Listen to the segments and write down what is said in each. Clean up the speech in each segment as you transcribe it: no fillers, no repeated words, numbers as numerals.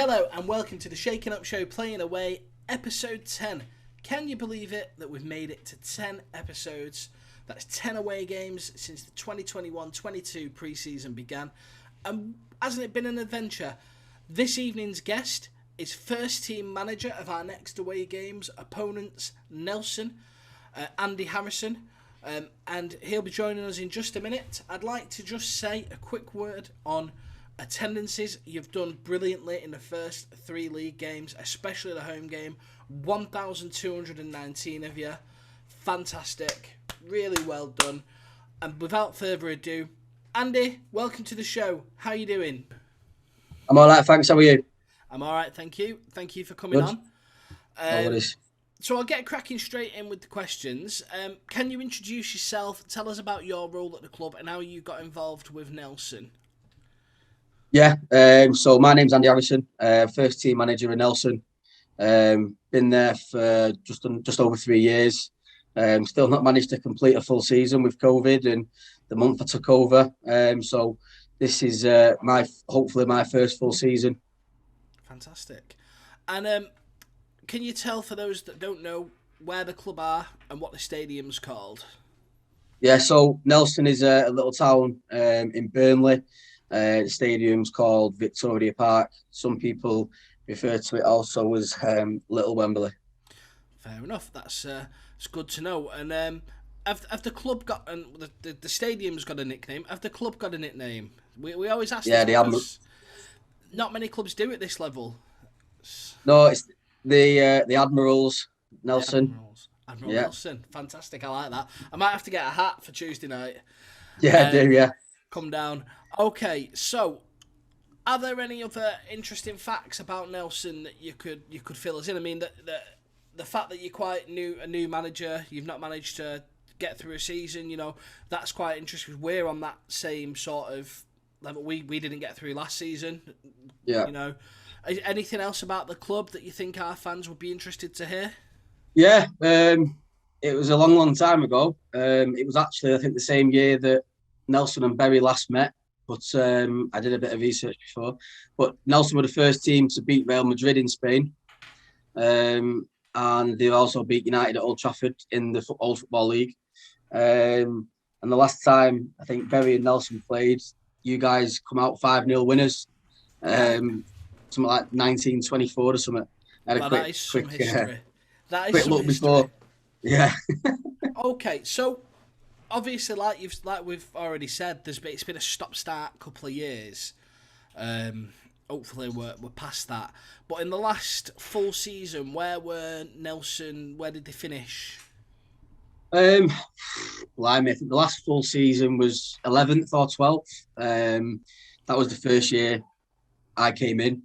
Hello and welcome to the Shaken Up Show Playing Away, episode 10. Can you believe it that we've made it to 10 episodes? That's 10 away games since the 2021-22 pre-season began. And hasn't it been an adventure? This evening's guest is first team manager of our next away games opponents, Nelson, Andy Harrison, and he'll be joining us in just a minute. I'd like to just say a quick word on attendances. You've done brilliantly in the first three league games, especially the home game. 1,219 of you. Fantastic. Really well done. And without further ado, Andy, welcome to the show. How are you doing? I'm all right, thanks. How are you? I'm all right, thank you. Thank you for coming on. No worries. So I'll get cracking straight in with the questions. Can you introduce yourself, tell us about your role at the club and how you got involved with Nelson? Yeah, so my name's Andy Harrison, first team manager in Nelson. Been there for just over 3 years. Still not managed to complete a full season with COVID and the month I took over. So this is hopefully my first full season. Fantastic. And can you tell, for those that don't know, where the club are and what the stadium's called? Yeah, so Nelson is a little town in Burnley. The stadium's called Victoria Park. Some people refer to it also as Little Wembley. Fair enough. That's it's good to know. And have the club got the stadium's got a nickname? Have the club got a nickname? We always ask. Yeah, this not many clubs do at this level. No, it's the ADMIRALS, Nelson. Admiral Nelson. Fantastic. I like that. I might have to get a hat for Tuesday night. Yeah, do yeah. Come down. Okay, so are there any other interesting facts about Nelson that you could fill us in? I mean, the fact that you're quite a new manager, you've not managed to get through a season, that's quite interesting. We're on that same sort of level. We didn't get through last season. Yeah. Anything else about the club that you think our fans would be interested to hear? Yeah, it was a long time ago. It was actually, I think, the same year that Nelson and Bury last met, but I did a bit of research before. But Nelson were the first team to beat Real Madrid in Spain, and they also beat United at Old Trafford in the Old Football League. And the last time I think Bury and Nelson played, you guys come out 5-0 winners. Something like 1924 or something. I had a quick history. That is quick some look history. Before. Yeah. Okay, so obviously, like we've already said, it's been a stop-start couple of years. Hopefully, we're past that. But in the last full season, where were Nelson? Where did they finish? Blimey, I think the last full season was 11th or 12th. That was the first year I came in.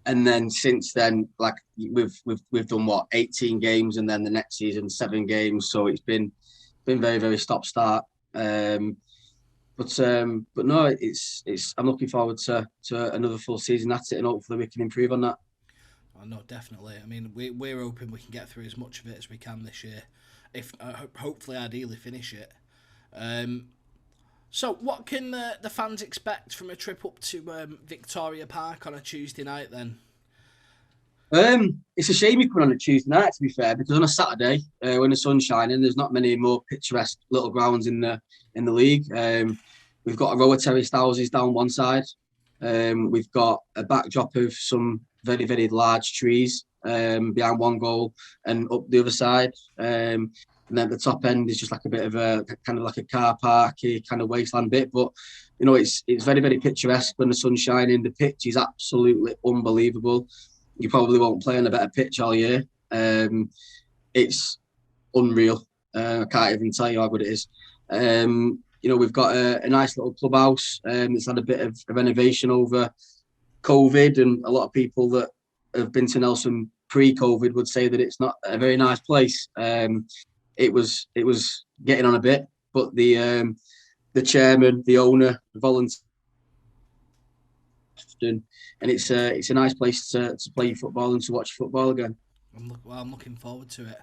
And then since then, like we've done 18 games, and then the next season 7 games. So it's been very, very stop start. But no, it's I'm looking forward to another full season at it, and hopefully we can improve on that. Oh, no, definitely. I mean, we're hoping we can get through as much of it as we can this year, if hopefully ideally finish it. So what can the fans expect from a trip up to Victoria Park on a Tuesday night then? It's a shame you come on a Tuesday night, to be fair, because on a Saturday, when the sun's shining, there's not many more picturesque little grounds in the league. We've got a row of terraced houses down one side. We've got a backdrop of some very, very large trees behind one goal and up the other side. And then at the top end is just like a bit of a kind of like a car parky kind of wasteland bit. But, it's very, very picturesque when the sun's shining. The pitch is absolutely unbelievable. You probably won't play on a better pitch all year. It's unreal. I can't even tell you how good it is. We've got a nice little clubhouse. It's had a bit of a renovation over COVID, and a lot of people that have been to Nelson pre-COVID would say that it's not a very nice place. It was getting on a bit, but the chairman, the owner, the volunteer, and it's a nice place to play football and to watch football again. I'm looking forward to it.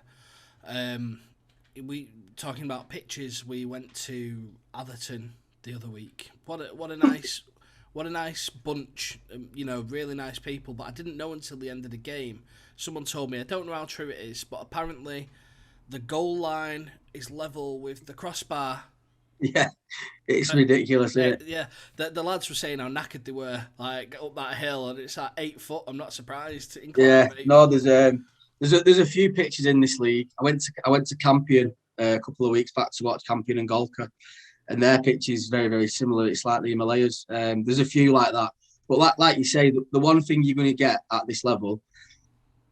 We talking about pitches. We went to Atherton the other week. What a nice what a nice bunch, you know, really nice people. But I didn't know until the end of the game. Someone told me, I don't know how true it is, but apparently the goal line is level with the crossbar. Yeah, it's ridiculous, isn't it? Yeah, the lads were saying how knackered they were, like up that hill, and it's at 8 foot. I'm not surprised. Yeah, no, there's a few pitches in this league. I went to Campion a couple of weeks back to watch Campion and Golka, and their pitch is very, very similar. It's like the Himalayas. There's a few like that, but like you say, the one thing you're going to get at this level,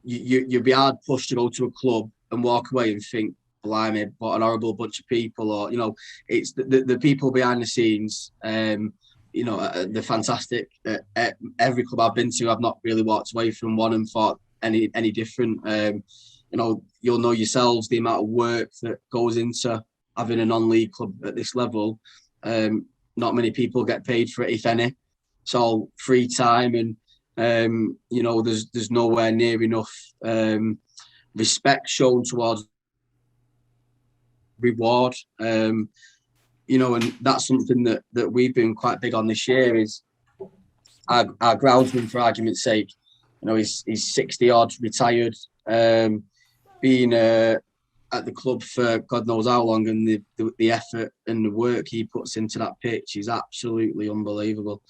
you'll be hard pushed to go to a club and walk away and think, blimey, what an horrible bunch of people, or, you know, it's the people behind the scenes. You know, they're fantastic. Every club I've been to, I've not really walked away from one and thought any different. You know, you'll know yourselves the amount of work that goes into having a non-league club at this level. Not many people get paid for it, if any. It's all free time, and you know, there's nowhere near enough respect shown towards reward. You know, and that's something that we've been quite big on this year, is our groundsman, for argument's sake. You know, he's 60 odd, retired, been at the club for God knows how long, and the effort and the work he puts into that pitch is absolutely unbelievable.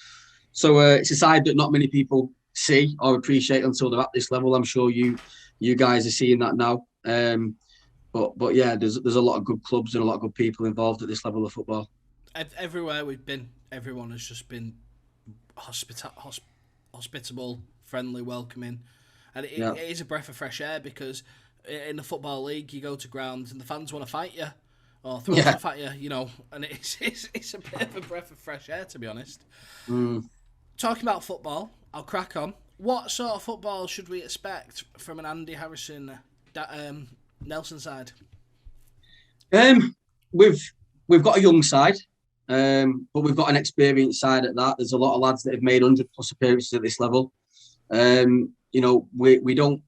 So it's a side that not many people see or appreciate until they're at this level. I'm sure you guys are seeing that now. But yeah, there's a lot of good clubs and a lot of good people involved at this level of football. Everywhere we've been, everyone has just been hospitable, friendly, welcoming, and it is a breath of fresh air, because in the football league you go to grounds and the fans want to fight you or throw stuff at you, you know, and it's a bit of a breath of fresh air, to be honest. Talking about football, I'll crack on. What sort of football should we expect from an Andy Harrison Nelson side? We've got a young side, but we've got an experienced side at that. There's a lot of lads that have made 100+ appearances at this level. You know, we don't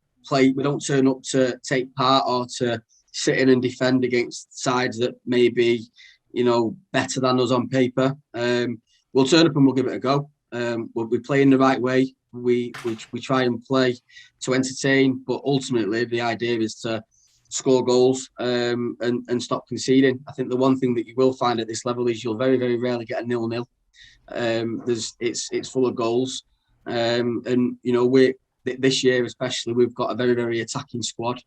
turn up to take part or to sit in and defend against sides that may be, you know, better than us on paper. We'll turn up and we'll give it a go. We play in the right way. We try and play to entertain, but ultimately the idea is to score goals and stop conceding. I think the one thing that you will find at this level is you'll very, very rarely get a 0-0. It's full of goals, and you know, this year especially, we've got a very, very attacking squad.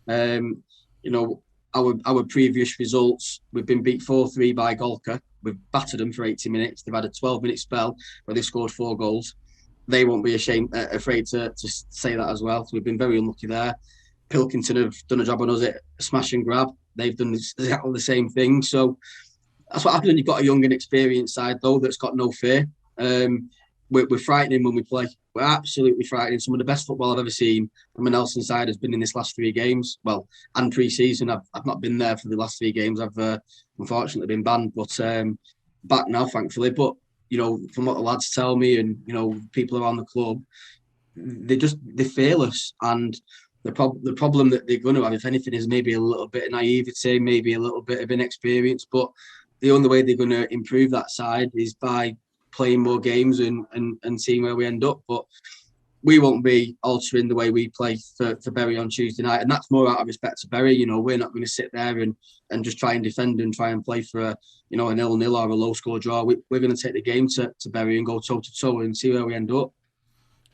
You know, our previous results, we've been beat 4-3 by Golka. We've battered them for 80 minutes. They've had a 12-minute spell where they scored 4 goals. They won't be afraid to say that as well. So we've been very unlucky there. Pilkington have done a job on us at smash and grab. They've done exactly the same thing. So that's what happens when you've got a young and experienced side, though, that's got no fear. We're frightening when we play. We're absolutely frightening. Some of the best football I've ever seen from a Nelson side has been in this last 3 games. Well, and pre-season. I've not been there for the last 3 games. I've unfortunately been banned, but back now, thankfully. But, you know, from what the lads tell me and, you know, people around the club, they're fearless. And the problem that they're going to have, if anything, is maybe a little bit of naivety, maybe a little bit of inexperience. But the only way they're going to improve that side is by playing more games and seeing where we end up. But we won't be altering the way we play for Bury on Tuesday night, and that's more out of respect to Bury. You know, we're not going to sit there and just try and defend and try and play for a 0-0 or a low score draw. We're going to take the game to Bury and go toe to toe and see where we end up.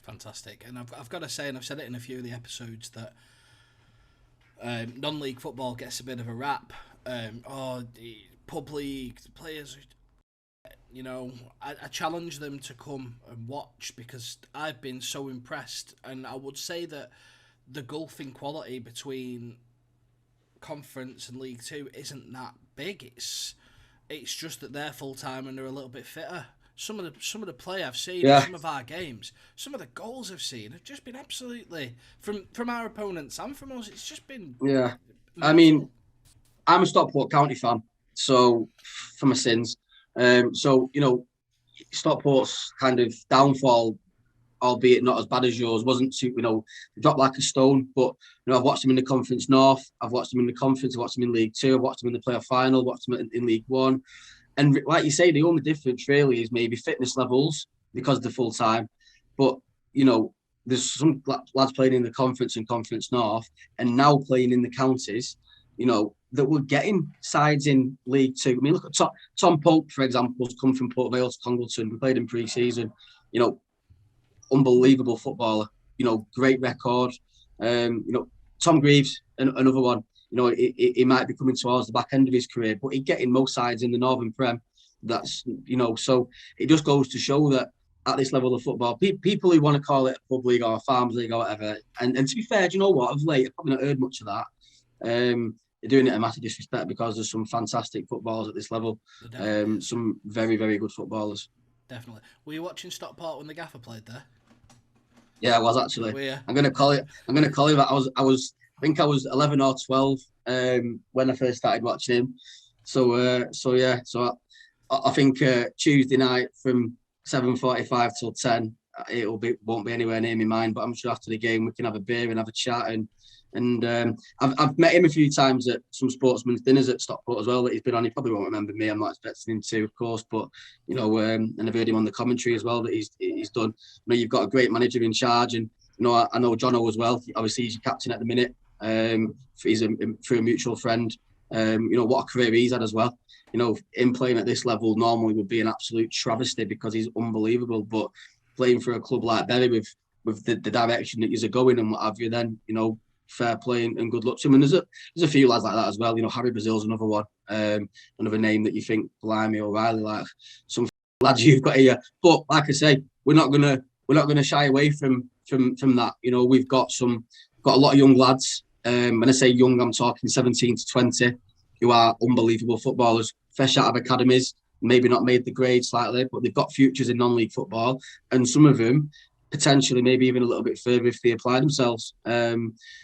Fantastic. And I've got to say, and I've said it in a few of the episodes, that non-league football gets a bit of a rap. The pub league players, you know, I challenge them to come and watch, because I've been so impressed. And I would say that the gulf in quality between Conference and League Two isn't that big. It's just that they're full-time and they're a little bit fitter. Some of the play I've seen, some of our games, some of the goals I've seen have just been absolutely, from our opponents and from us, it's just been mental. I mean, I'm a Stockport County fan, so for my sins. So, you know, Stockport's kind of downfall, albeit not as bad as yours, wasn't too, you know, dropped like a stone. But, you know, I've watched them in the Conference North, I've watched them in the Conference, I've watched them in League Two, I've watched them in the playoff final, watched them in League One. And like you say, the only difference really is maybe fitness levels. because they're full time. But there's some lads playing in the Conference and Conference North, and now playing in the counties. That we're getting sides in League Two. I mean, look at Tom Pope, for example, has come from Port Vale to Congleton. We played in pre-season. Unbelievable footballer. Great record. Tom Greaves, another one. He might be coming towards the back end of his career, but he's getting most sides in the Northern Prem. That's so it just goes to show that at this level of football, people who want to call it a pub league or a farms league or whatever, and to be fair, do you know what? Of late, I've probably not heard much of that. They're doing it a massive disrespect because there's some fantastic footballers at this level. Some very, very good footballers. Definitely. Were you watching Stockport when the Gaffer played there? Yeah, I was actually. I'm gonna call it that. I think I was 11 or 12 when I first started watching him. So I think Tuesday night from 7:45 till 10, won't be anywhere near my mind. But I'm sure after the game we can have a beer and have a chat. And I've met him a few times at some sportsman's dinners at Stockport as well that he's been on. He probably won't remember me. I'm not expecting him to, of course, but and I've heard him on the commentary as well that he's done. You've got a great manager in charge, and I know Jonny as well. Obviously, he's your captain at the minute. He's through a mutual friend. What a career he's had as well. Him playing at this level normally would be an absolute travesty because he's unbelievable. But playing for a club like Bury with the direction that you're going and what have you, then fair play and good luck to him. And there's a few lads like that as well. Harry Brazil's another one, another name that you think, blimey, O'Reilly, like some lads you've got here. But like I say, we're not gonna shy away from that. We've got a lot of young lads. When I say young, I'm talking 17 to 20, who are unbelievable footballers, fresh out of academies, maybe not made the grade slightly, but they've got futures in non-league football, and some of them potentially maybe even a little bit further if they apply themselves.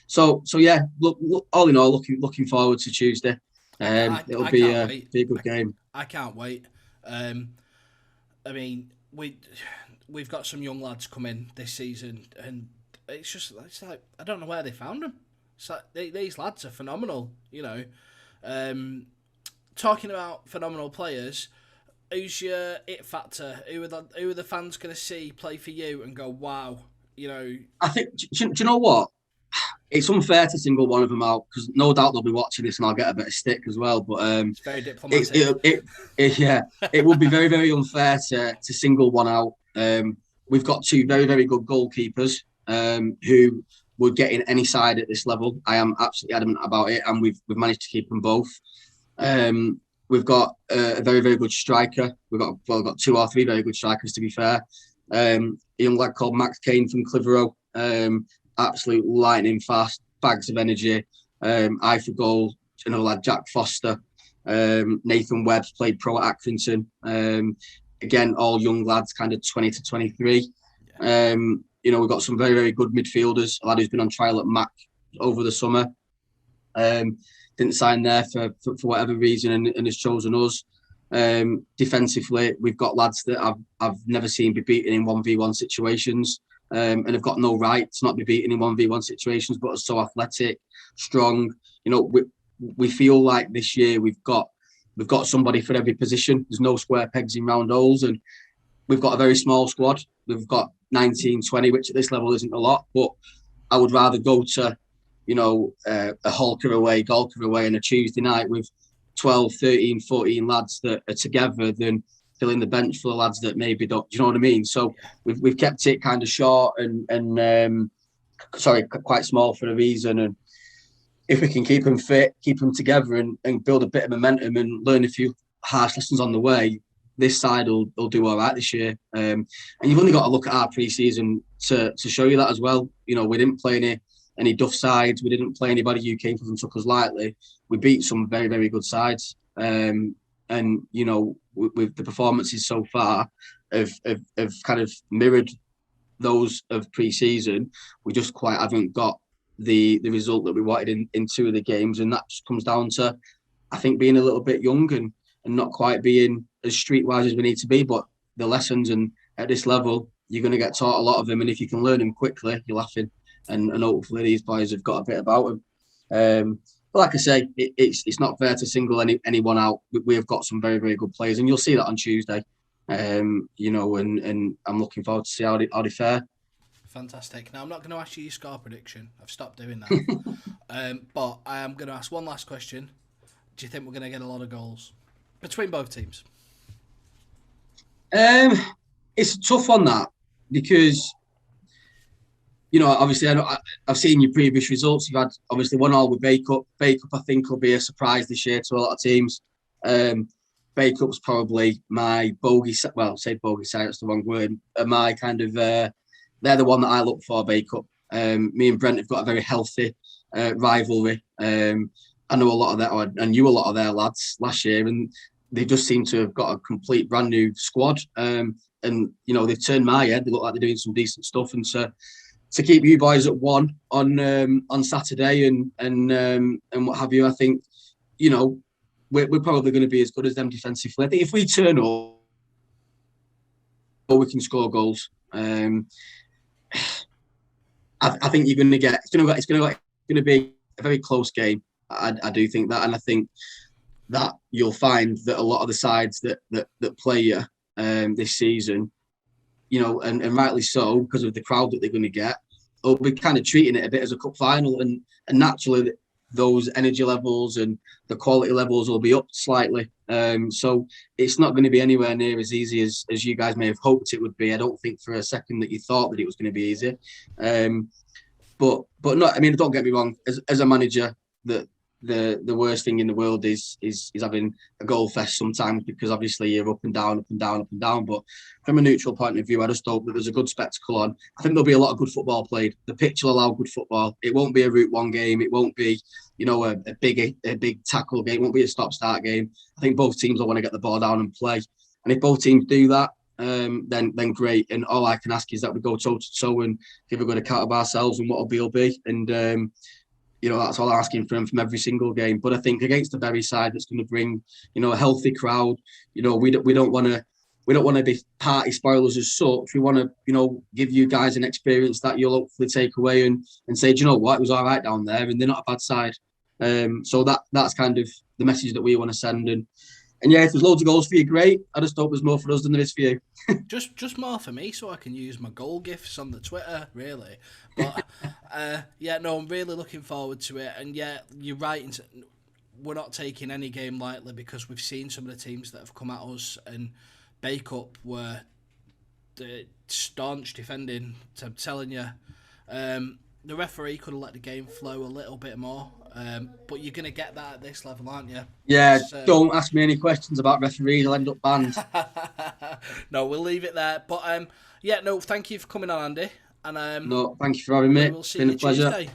So yeah, look, all in all, looking forward to Tuesday. It'll be a good game. I can't wait. I mean, we've got some young lads coming this season, and it's like I don't know where they found them. It's like these lads are phenomenal. Talking about phenomenal players, who's your it factor? Who are the fans going to see play for you and go, wow? I think. Do you know what? It's unfair to single one of them out because no doubt they'll be watching this and I'll get a bit of stick as well. But it's very diplomatic. It would be very, very unfair to single one out. We've got two very, very good goalkeepers who would get in any side at this level. I am absolutely adamant about it, and we've managed to keep them both. We've got a very, very good striker. We've got two or three very good strikers, to be fair. A young lad called Max Kane from Clitheroe. Absolute lightning fast, bags of energy. Eye for goal. Another lad, Jack Foster. Nathan Webb's played pro at Accrington. Again, all young lads, kind of 20 to 23. Yeah. We've got some very, very good midfielders. A lad who's been on trial at Mac over the summer. Didn't sign there for whatever reason and has chosen us. Defensively, we've got lads that I've never seen be beaten in 1v1 situations and have got no right to not be beaten in 1v1 situations, but are so athletic, strong. We feel like this year we've got somebody for every position. There's no square pegs in round holes, and we've got a very small squad. We've got 19, 20, which at this level isn't a lot, but I would rather go to a Holker away, Galker away on a Tuesday night with 12, 13, 14 lads that are together than filling the bench for the lads that maybe don't. Do you know what I mean? So we've kept it kind of short and quite small for a reason. And if we can keep them fit, keep them together and build a bit of momentum and learn a few harsh lessons on the way, this side will do all right this year. And you've only got to look at our pre-season to show you that as well. We didn't play any duff sides. We didn't play anybody who came and took us lightly. We beat some very, very good sides. And with the performances so far have kind of mirrored those of pre-season. We just quite haven't got the result that we wanted in two of the games, and that just comes down to, I think, being a little bit young and not quite being as streetwise as we need to be. But the lessons, and at this level, you're going to get taught a lot of them, and if you can learn them quickly, you're laughing. And hopefully these boys have got a bit about them. But like I say, it's not fair to single anyone out. We have got some very, very good players, and you'll see that on Tuesday. And I'm looking forward to see how they fare. Fantastic. Now, I'm not going to ask you your score prediction. I've stopped doing that. But I am going to ask one last question. Do you think we're going to get a lot of goals between both teams? It's a tough one, that, because, obviously I've seen your previous results. You've had, obviously, 1-1 with Bacup. Bacup, I think, will be a surprise this year to a lot of teams. Bacup's probably my bogey side. Well, say bogey side, that's the wrong word. My kind of... they're the one that I look for, Bacup. Me and Brent have got a very healthy rivalry. I know a lot of that, I knew a lot of their lads last year, and they just seem to have got a complete brand new squad. And they've turned my head. They look like they're doing some decent stuff, and to keep you boys at 1 on Saturday and what have you, I think we're probably going to be as good as them defensively. I think if we turn up, we can score goals. I think you're going to get. It's going to be a very close game. I do think that, and I think that you'll find that a lot of the sides that play you this season, and rightly so, because of the crowd that they're going to get, will be kind of treating it a bit as a cup final, and naturally those energy levels and the quality levels will be up slightly. So it's not going to be anywhere near as easy as you guys may have hoped it would be. I don't think for a second that you thought that it was going to be easy. But no, I mean, don't get me wrong. As a manager, the worst thing in the world is having a goal fest sometimes, because obviously you're up and down, up and down, up and down. But from a neutral point of view, I just hope that there's a good spectacle on. I think there'll be a lot of good football played. The pitch will allow good football. It won't be a Route 1 game. It won't be, a big tackle game. It won't be a stop-start game. I think both teams will want to get the ball down and play. And if both teams do that, then great. And all I can ask is that we go toe-to-toe and give a good account of ourselves and what will be. And that's all I'm asking from every single game. But I think against the Bury side, that's going to bring, a healthy crowd. We don't want to be party spoilers as such. We want to, give you guys an experience that you'll hopefully take away and say, do you know what, it was all right down there, and they're not a bad side. So that's kind of the message that we want to send. And yeah, if there's loads of goals for you, great. I just hope there's more for us than there is for you. just more for me, so I can use my goal gifts on the Twitter, really. But I'm really looking forward to it. And yeah, you're right. We're not taking any game lightly, because we've seen some of the teams that have come at us, and Bacup were the staunch defending. So I'm telling you, the referee could have let the game flow a little bit more. But you're going to get that at this level, aren't you? Yeah, don't ask me any questions about referees. I'll end up banned. No, we'll leave it there. But thank you for coming on, Andy. And no, thank you for having me. We'll see Been you a pleasure. Tuesday.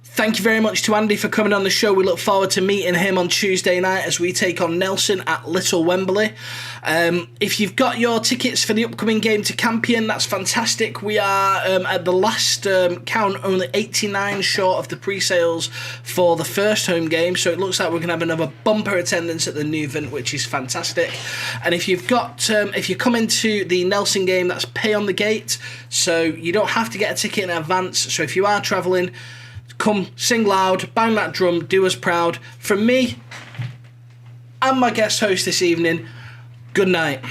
Thank you very much to Andy for coming on the show. We look forward to meeting him on Tuesday night as we take on Nelson at Little Wembley. If you've got your tickets for the upcoming game to Campion, that's fantastic. We are, at the last count, only 89 short of the pre-sales for the first home game, so it looks like we're going to have another bumper attendance at the Newvent, which is fantastic. And if you've got, if you come into the Nelson game, that's pay on the gate, so you don't have to get a ticket in advance. So if you are travelling, come, sing loud, bang that drum, do us proud. From me and my guest host this evening, good night.